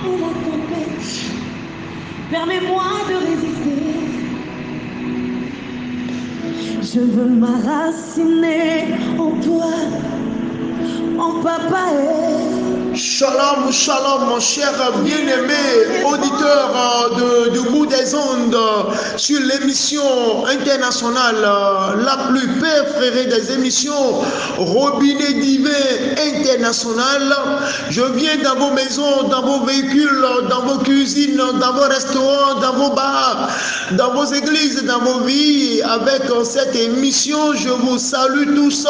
et la tempête. Permets-moi de résister. Je veux m'enraciner en toi, en papa. Shalom, shalom, mon cher bien-aimé auditeur du bout des ondes sur l'émission internationale, la plus préférée des émissions, Robinet Divin International. Je viens dans vos maisons, dans vos véhicules, dans vos cuisines, dans vos restaurants, dans vos bars, dans vos églises, dans vos vies. Avec cette émission, je vous salue tous.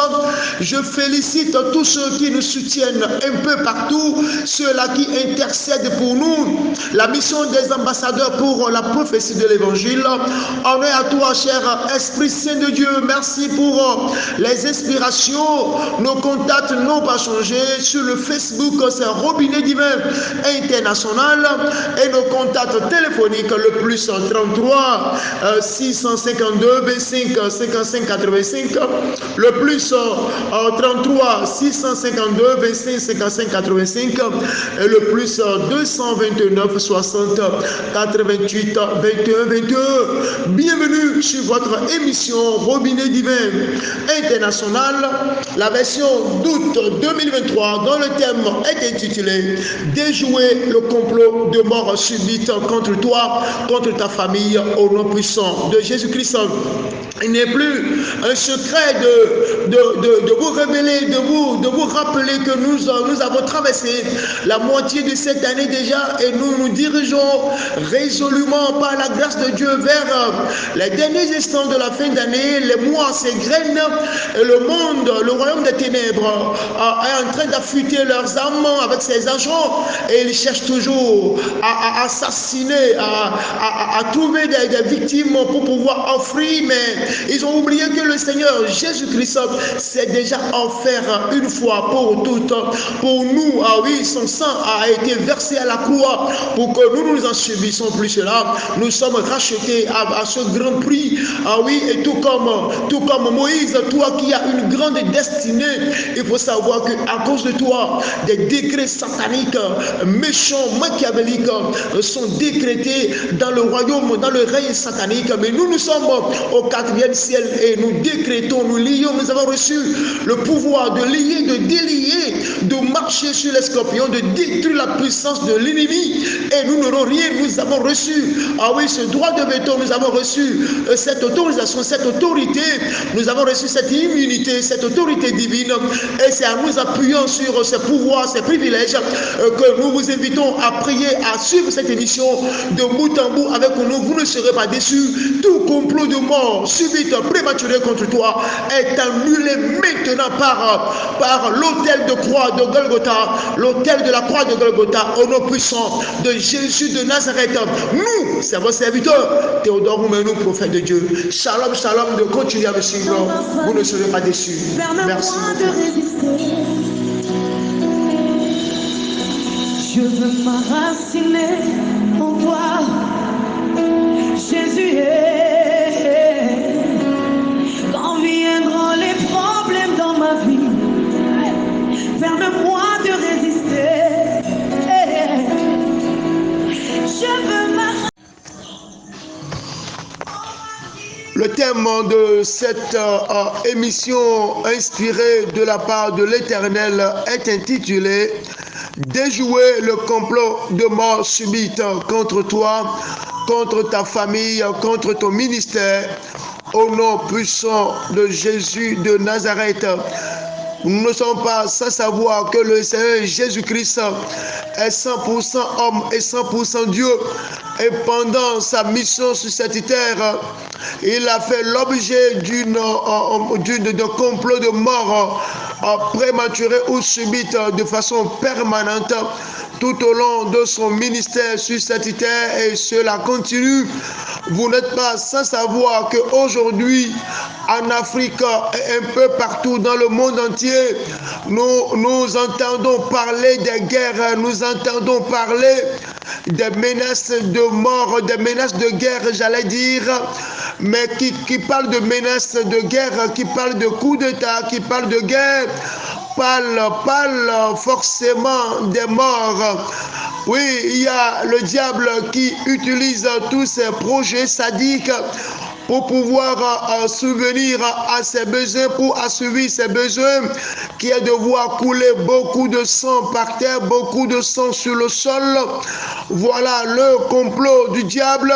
Je félicite tous ceux qui nous soutiennent un peu partout, ceux-là qui intercèdent pour nous, la mission des ambassadeurs pour la prophétie de l'évangile. Honneur à toi, cher Esprit Saint de Dieu. Merci pour les inspirations. Nos contacts n'ont pas changé. Sur le Facebook, c'est Robinet Divin International, et nos contacts téléphoniques, le plus 33 652 25 55 85, le plus 33 652 25 55 85, et le plus 229 60 88 21 22. Bienvenue sur votre émission Robinet Divin International, la version d'août 2023, dont le thème est intitulé Déjouer le complot de mort subite contre toi, contre ta famille, au nom puissant de Jésus-Christ. Il n'est plus un secret de vous révéler, de vous rappeler que nous avons traversé la moitié de cette année déjà, et nous nous dirigeons résolument par la grâce de Dieu vers les derniers instants de la fin d'année. Les mois s'égrènent et le monde, le royaume des ténèbres est en train d'affûter leurs âmes avec ses agents, et ils cherchent toujours à assassiner, à trouver des victimes pour pouvoir offrir, mais ils ont oublié que le Seigneur Jésus-Christ s'est déjà offert une fois pour toutes pour nous. Ah oui, son sang a été versé à la croix pour que nous en subissions plus cela. Nous sommes rachetés à ce grand prix. Ah oui, et tout comme Moïse, toi qui as une grande destinée, il faut savoir qu'à cause de toi, des décrets sataniques, méchants, machiavéliques sont décrétés dans le royaume, dans le règne satanique. Mais nous sommes au 4e ciel et nous décrétons, nous lions, nous avons reçu le pouvoir de lier, de délier, de marcher sur les scorpions, de détruire la puissance de l'ennemi, et nous n'aurons rien. Nous avons reçu, ah oui, ce droit de veto, nous avons reçu cette autorisation, cette autorité, nous avons reçu cette immunité, cette autorité divine, et c'est en nous appuyant sur ces pouvoirs, ces privilèges que nous vous invitons à prier, à suivre cette émission de bout en bout avec nous. Vous ne serez pas déçus. Tout complot de mort subite, prématuré contre toi est annulé maintenant par l'autel de croix de Golgotha, l'autel de la croix de Golgotha, au nom puissant de Jésus de Nazareth. Nous, c'est vos serviteurs, Théodore Oumenou, prophète de Dieu. Shalom, shalom, de continuer à me suivre. Vous ne serez pas déçus. Merci. Je veux m'enraciner en toi, Jésus. Quand viendront les problèmes dans ma vie, permets-moi de résister. Je veux m'arrêter. Le thème de cette émission inspirée de la part de l'Éternel est intitulé Déjouer le complot de mort subite contre toi, contre ta famille, contre ton ministère, au nom puissant de Jésus de Nazareth. Nous ne sommes pas sans savoir que le Seigneur Jésus-Christ est 100% homme et 100% Dieu. Et pendant sa mission sur cette terre, il a fait l'objet d'un complot de mort prématuré ou subite de façon permanente tout au long de son ministère sur cette terre, et cela continue. Vous n'êtes pas sans savoir qu'aujourd'hui, en Afrique et un peu partout dans le monde entier, nous entendons parler des guerres, nous entendons parler des menaces de mort, des menaces de guerre, j'allais dire, mais qui parle de menaces de guerre, qui parle de coups d'État, qui parle de guerre, parle forcément des morts, Oui, il y a le diable qui utilise tous ses projets sadiques pour pouvoir subvenir à ses besoins, pour assouvir ses besoins, qui est de voir couler beaucoup de sang par terre, beaucoup de sang sur le sol. Voilà le complot du diable.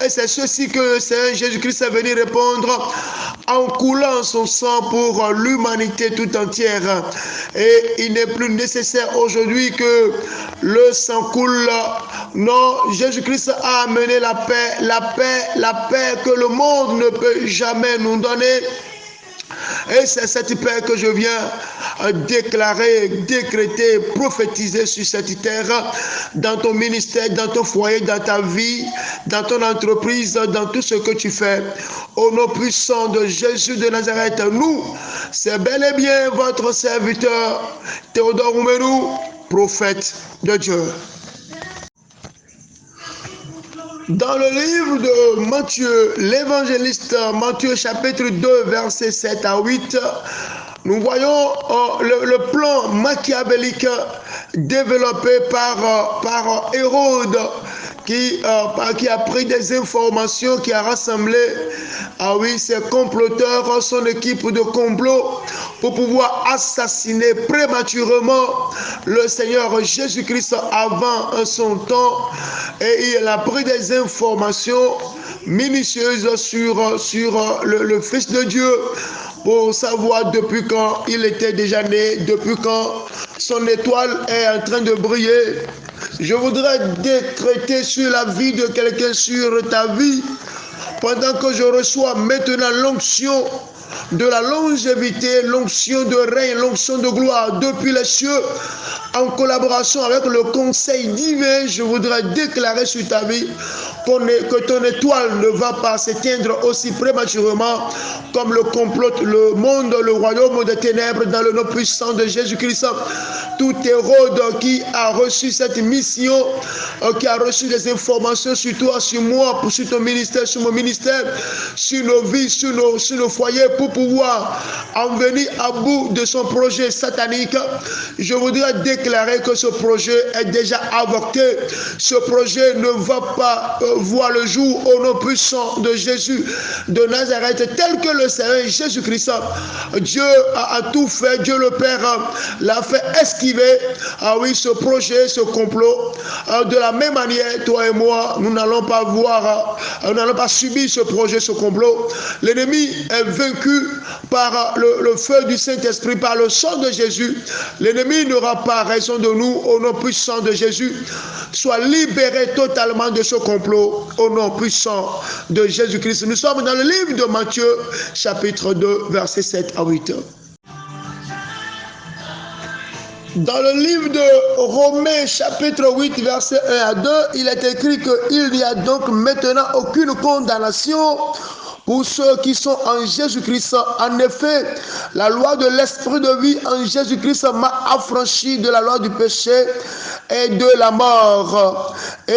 Et c'est ceci que le Seigneur Jésus-Christ est venu répondre en coulant son sang pour l'humanité tout entière. Et il n'est plus nécessaire aujourd'hui que le sang coule. Non, Jésus-Christ a amené la paix que le monde ne peut jamais nous donner. Et c'est cette paix que je viens déclarer, décréter, prophétiser sur cette terre, dans ton ministère, dans ton foyer, dans ta vie, dans ton entreprise, dans tout ce que tu fais. Au nom puissant de Jésus de Nazareth, nous, c'est bel et bien votre serviteur Théodore Oumerou, prophète de Dieu. Dans le livre de Matthieu, l'évangéliste Matthieu chapitre 2, versets 7 à 8, nous voyons le plan machiavélique développé par Hérode qui a pris des informations, qui a rassemblé ses comploteurs, son équipe de complot pour pouvoir assassiner prématurément le Seigneur Jésus-Christ avant son temps. Et il a pris des informations minutieuses sur le Fils de Dieu pour savoir depuis quand il était déjà né, depuis quand son étoile est en train de briller. Je voudrais décréter sur la vie de quelqu'un, sur ta vie, pendant que je reçois maintenant l'onction de la longévité, l'onction de règne, l'onction de gloire depuis les cieux, en collaboration avec le conseil divin. Je voudrais déclarer sur ta vie que ton étoile ne va pas s'éteindre aussi prématurément comme le complote le monde, le royaume des ténèbres, dans le nom puissant de Jésus-Christ. Tout Hérode qui a reçu cette mission, qui a reçu des informations sur toi, sur moi, sur ton ministère, sur mon ministère, sur nos vies, sur nos foyers, pour pouvoir en venir à bout de son projet satanique, je voudrais déclarer que ce projet est déjà avorté. Ce projet ne va pas voir le jour au nom puissant de Jésus de Nazareth, tel que le Seigneur Jésus-Christ. Dieu a tout fait, Dieu le Père l'a fait esquiver, ce projet, ce complot. De la même manière, toi et moi, nous n'allons pas subir ce projet, ce complot. L'ennemi est vaincu par le feu du Saint-Esprit, par le sang de Jésus. L'ennemi n'aura pas raison de nous au nom puissant de Jésus. Sois libéré totalement de ce complot au nom puissant de Jésus-Christ. Nous sommes dans le livre de Matthieu, chapitre 2, versets 7 à 8. Dans le livre de Romains, chapitre 8, verset 1 à 2, il est écrit qu'il n'y a donc maintenant aucune condamnation pour ceux qui sont en Jésus-Christ. En effet, la loi de l'esprit de vie en Jésus-Christ m'a affranchi de la loi du péché et de la mort. Et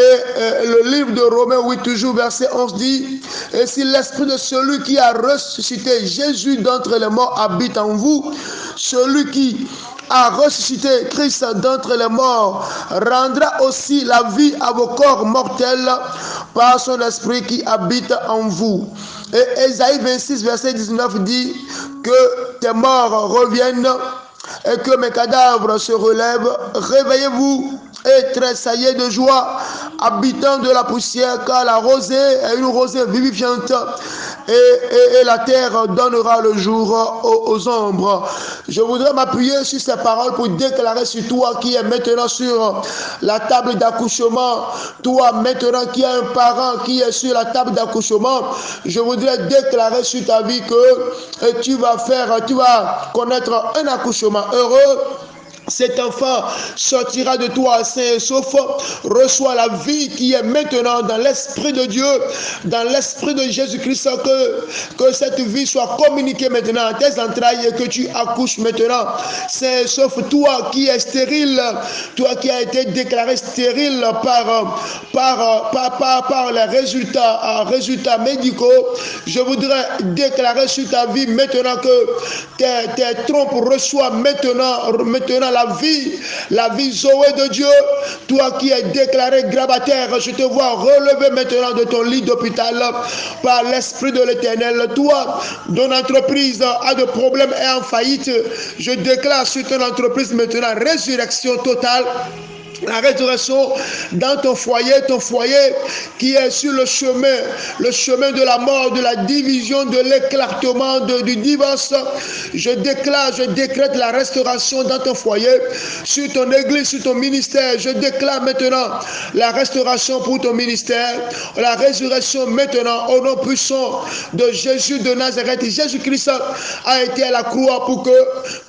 le livre de Romains 8, toujours verset 11 dit, « Et si l'esprit de celui qui a ressuscité Jésus d'entre les morts habite en vous, celui qui a ressuscité Christ d'entre les morts rendra aussi la vie à vos corps mortels par son esprit qui habite en vous. » Et Ésaïe 26, verset 19 dit que tes morts reviennent et que mes cadavres se relèvent. Réveillez-vous et tressaillez de joie, habitants de la poussière, car la rosée est une rosée vivifiante et la terre donnera le jour aux ombres. Je voudrais m'appuyer sur ces paroles pour déclarer sur toi qui est maintenant sur la table d'accouchement, toi maintenant qui as un parent qui est sur la table d'accouchement, je voudrais déclarer sur ta vie que tu vas connaître un accouchement heureux. Cet enfant sortira de toi sain et sauf, reçoit la vie qui est maintenant dans l'Esprit de Dieu, dans l'Esprit de Jésus-Christ, que cette vie soit communiquée maintenant à tes entrailles et que tu accouches maintenant sain et sauf. Toi qui es stérile, toi qui as été déclaré stérile par les résultats médicaux, je voudrais déclarer sur ta vie maintenant que tes trompes reçoivent maintenant la vie Zoé de Dieu, toi qui es déclaré grabataire, je te vois relever maintenant de ton lit d'hôpital par l'Esprit de l'Éternel. Toi, dont l'entreprise a des problèmes et en faillite, je déclare sur ton entreprise maintenant résurrection totale. La résurrection dans ton foyer qui est sur le chemin de la mort, de la division, de l'éclatement, du divorce. Je décrète la restauration dans ton foyer, sur ton église, sur ton ministère. Je déclare maintenant la restauration pour ton ministère, la résurrection maintenant au nom puissant de Jésus de Nazareth. Jésus-Christ a été à la croix pour que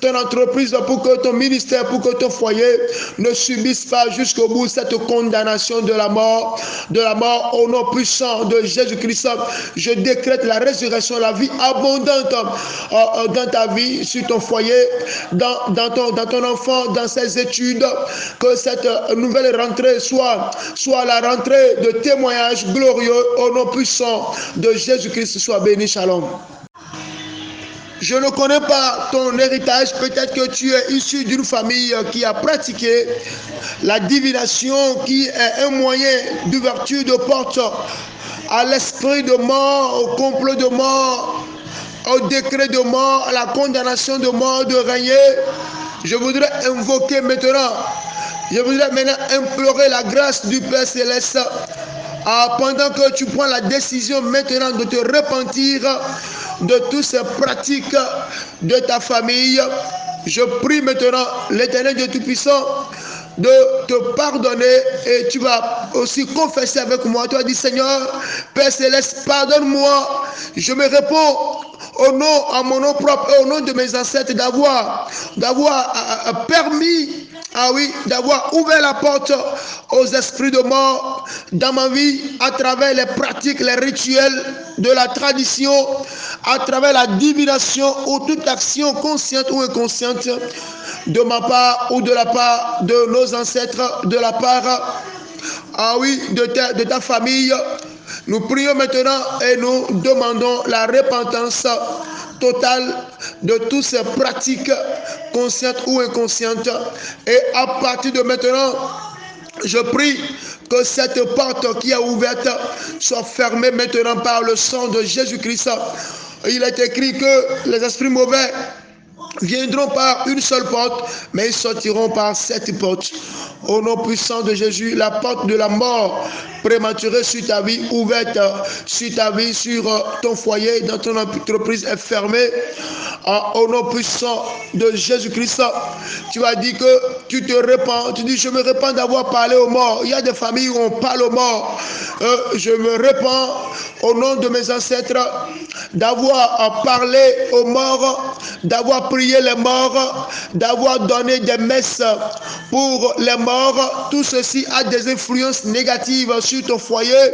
ton entreprise, pour que ton ministère, pour que ton foyer ne subisse pas jusqu'au bout cette condamnation de la mort, au nom puissant de Jésus-Christ. Je décrète la résurrection, la vie abondante dans ta vie, sur ton foyer, dans ton enfant, dans ses études. Que cette nouvelle rentrée soit la rentrée de témoignages glorieux au nom puissant de Jésus-Christ. Soit béni, shalom. Je ne connais pas ton héritage, peut-être que tu es issu d'une famille qui a pratiqué la divination, qui est un moyen d'ouverture de porte à l'esprit de mort, au complot de mort, au décret de mort, à la condamnation de mort de régner. Je voudrais maintenant implorer la grâce du Père Céleste pendant que tu prends la décision maintenant de te repentir de toutes ces pratiques de ta famille. Je prie maintenant l'Éternel Dieu Tout-Puissant de te pardonner, et tu vas aussi confesser avec moi. Tu as dit: Seigneur, Père Céleste, pardonne-moi. Je me réponds à mon nom propre et au nom de mes ancêtres d'avoir permis, d'avoir ouvert la porte aux esprits de mort dans ma vie à travers les pratiques, les rituels de la tradition, à travers la divination ou toute action consciente ou inconsciente de ma part ou de la part de nos ancêtres, de la part de ta famille. Nous prions maintenant et nous demandons la repentance totale de toutes ces pratiques conscientes ou inconscientes. Et à partir de maintenant, je prie que cette porte qui est ouverte soit fermée maintenant par le sang de Jésus-Christ. Il est écrit que les esprits mauvais viendront par une seule porte, mais ils sortiront par 7 portes. Au nom puissant de Jésus, la porte de la mort prématurée sur ta vie, ouverte sur ta vie, sur ton foyer, dans ton entreprise est fermée. Au nom puissant de Jésus-Christ, tu as dit que tu te répands. Tu dis: je me répands d'avoir parlé aux morts. Il y a des familles où on parle aux morts. Je me répands au nom de mes ancêtres d'avoir parlé aux morts, d'avoir prié les morts, d'avoir donné des messes pour les morts. Tout ceci a des influences négatives sur ton foyer.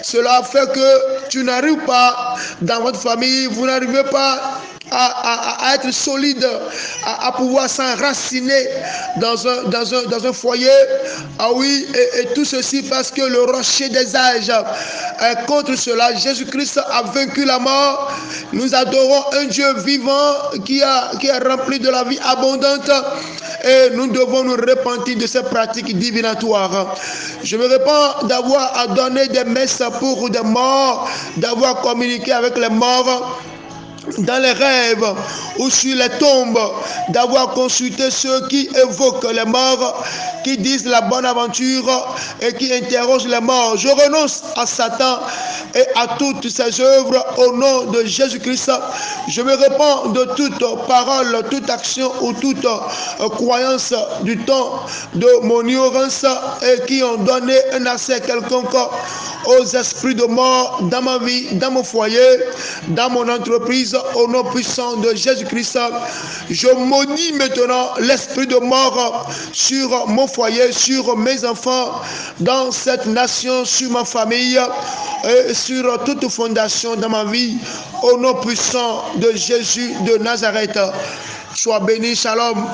Cela fait que tu n'arrives pas dans votre famille, vous n'arrivez pas à être solide, à pouvoir s'enraciner dans un foyer. Et tout ceci parce que le rocher des âges est contre cela. Jésus-Christ a vaincu la mort. Nous adorons un Dieu vivant qui est rempli de la vie abondante, et nous devons nous repentir de ces pratiques divinatoires. Je me répands d'avoir donné des messes pour des morts, d'avoir communiqué avec les morts dans les rêves ou sur les tombes, d'avoir consulté ceux qui évoquent les morts, qui disent la bonne aventure et qui interrogent les morts. Je renonce à Satan et à toutes ses œuvres au nom de Jésus-Christ. Je me répands de toute parole, toute action ou toute croyance du temps de mon ignorance et qui ont donné un accès quelconque aux esprits de mort dans ma vie, dans mon foyer, dans mon entreprise. Au nom puissant de Jésus-Christ, je maudis maintenant l'esprit de mort sur mon foyer, sur mes enfants, dans cette nation, sur ma famille et sur toute fondation dans ma vie. Au nom puissant de Jésus de Nazareth, sois béni, shalom.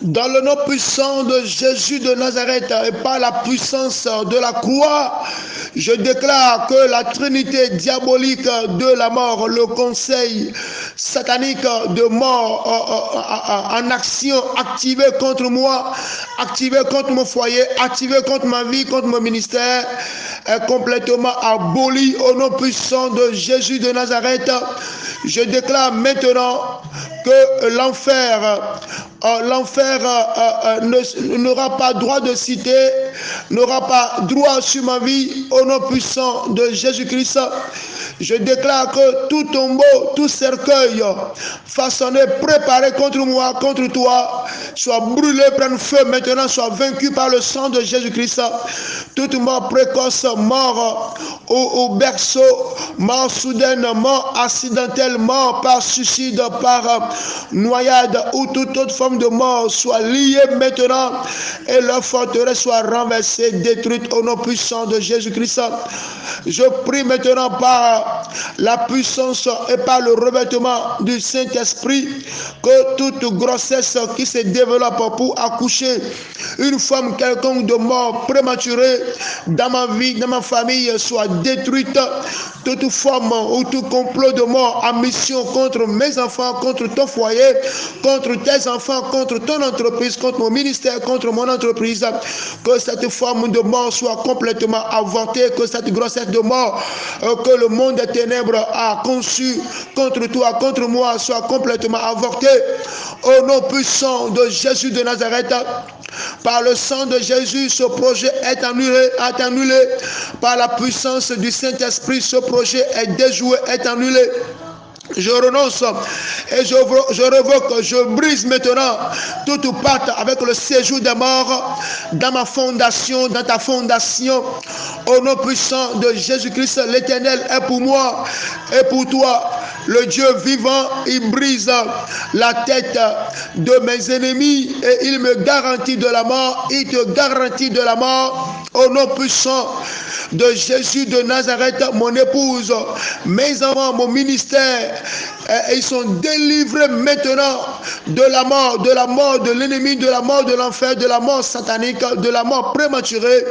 Dans le nom puissant de Jésus de Nazareth et par la puissance de la croix, je déclare que la trinité diabolique de la mort, le conseil satanique de mort en action activé contre moi, activé contre mon foyer, activé contre ma vie, contre mon ministère, est complètement aboli au nom puissant de Jésus de Nazareth. Je déclare maintenant que l'enfer n'aura pas droit de citer, n'aura pas droit sur ma vie au nom puissant de Jésus-Christ. Je déclare que tout tombeau, tout cercueil façonné, préparé contre moi, contre toi, soit brûlé, prenne feu maintenant, soit vaincu par le sang de Jésus-Christ. Toute mort précoce, mort au berceau, mort soudaine, mort accidentelle, mort par suicide, par noyade ou toute autre forme de mort soit liée maintenant et leur forteresse soit renversée, détruite au nom puissant de Jésus-Christ. Je prie maintenant par la puissance et par le revêtement du Saint-Esprit que toute grossesse qui se développe pour accoucher une femme quelconque de mort prématurée dans ma vie, dans ma famille soit détruite. Toute forme ou tout complot de mort en mission contre mes enfants, contre ton foyer, contre tes enfants, contre ton entreprise, contre mon ministère, contre mon entreprise, que cette forme de mort soit complètement avortée, que cette grossesse de mort que le monde des ténèbres a conçue contre toi, contre moi, soit complètement avortée. Au nom puissant de Jésus de Nazareth, par le sang de Jésus, ce projet est annulé. Par la puissance du Saint-Esprit, ce projet est déjoué, est annulé. Je renonce et je revoque, je brise maintenant toute pacte avec le séjour des morts dans ma fondation, dans ta fondation. Au nom puissant de Jésus-Christ, l'Éternel est pour moi et pour toi. Le Dieu vivant, il brise la tête de mes ennemis et il me garantit de la mort. Il te garantit de la mort. Au nom puissant de Jésus de Nazareth, mon épouse, mes enfants, mon ministère, ils sont délivrés maintenant de la mort de l'ennemi, de la mort de l'enfer, de la mort satanique, de la mort prématurée.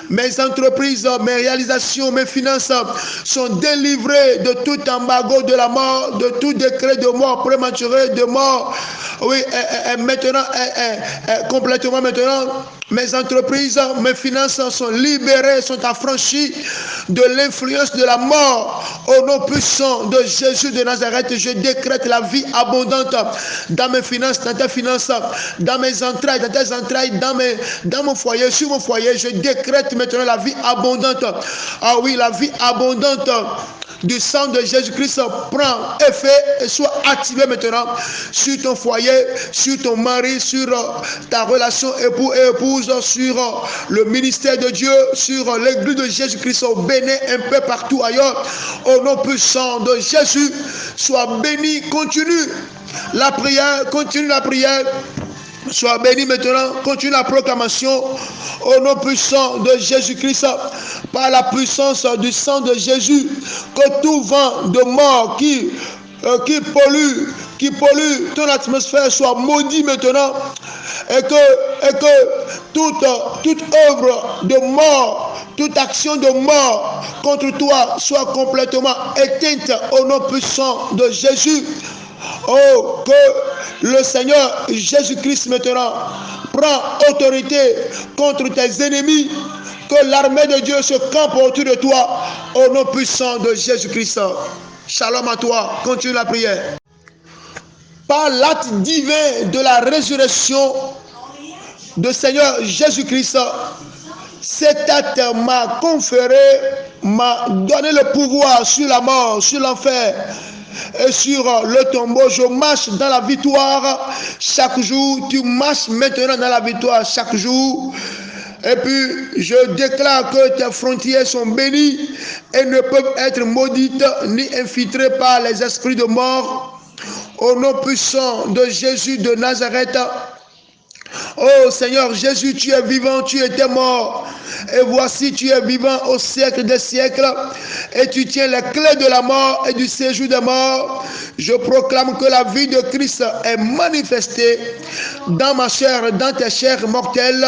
Mes entreprises, mes réalisations, mes finances sont délivrées de tout embargo de la mort, de tout décret de mort prématurée, de mort, oui, maintenant, complètement maintenant. Mes entreprises, mes finances sont libérées, sont affranchies de l'influence de la mort. Au nom puissant de Jésus de Nazareth, je décrète la vie abondante dans mes finances, dans tes finances, dans mes entrailles, dans tes entrailles, dans mon foyer, sur mon foyer. Je décrète maintenant la vie abondante. Ah oui, la vie abondante du sang de Jésus-Christ prend effet et soit activé maintenant sur ton foyer, sur ton mari, sur ta relation époux et épouse, sur le ministère de Dieu, sur l'église de Jésus-Christ au Bénin, un peu partout ailleurs. Au nom puissant de Jésus, sois béni, continue la prière, Sois béni maintenant, continue la proclamation au nom puissant de Jésus-Christ, par la puissance du sang de Jésus, que tout vent de mort qui pollue ton atmosphère soit maudit maintenant, et que toute œuvre de mort, toute action de mort contre toi soit complètement éteinte au nom puissant de Jésus. Oh, que le Seigneur Jésus-Christ maintenant prend autorité contre tes ennemis, que l'armée de Dieu se campe autour de toi au nom puissant de Jésus-Christ. Shalom à toi, continue la prière. Par l'acte divin de la résurrection de Seigneur Jésus-Christ, cet acte m'a conféré, m'a donné le pouvoir sur la mort, sur l'enfer et sur le tombeau. Je marche dans la victoire chaque jour. Tu marches maintenant dans la victoire chaque jour. Et puis je déclare que tes frontières sont bénies et ne peuvent être maudites ni infiltrées par les esprits de mort. Au nom puissant de Jésus de Nazareth, Oh Seigneur Jésus, tu es vivant, tu étais mort. Et voici, tu es vivant au siècle des siècles. Et tu tiens les clés de la mort et du séjour des morts. Je proclame que la vie de Christ est manifestée dans ma chair, dans tes chairs mortelles.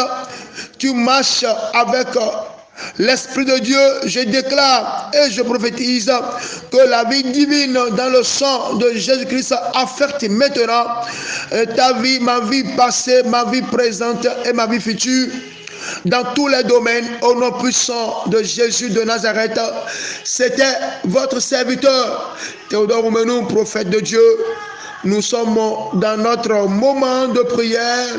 Tu marches avec l'Esprit de Dieu. Je déclare et je prophétise que la vie divine dans le sang de Jésus-Christ affecte maintenant ta vie, ma vie passée, ma vie présente et ma vie future. Dans tous les domaines, au nom puissant de Jésus de Nazareth. C'était votre serviteur, Théodore Oumenou, prophète de Dieu. Nous sommes dans notre moment de prière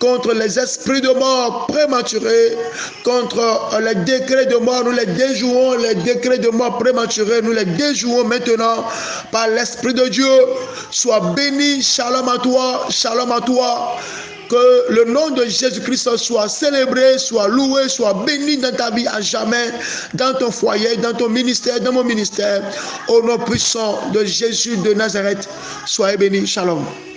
contre les esprits de mort prématurés, contre les décrets de mort. Nous les déjouons, les décrets de mort prématurés, nous les déjouons maintenant par l'Esprit de Dieu. Sois béni, shalom à toi, shalom à toi. Que le nom de Jésus-Christ soit célébré, soit loué, soit béni dans ta vie à jamais, dans ton foyer, dans ton ministère, dans mon ministère. Au nom puissant de Jésus de Nazareth, soyez béni. Shalom.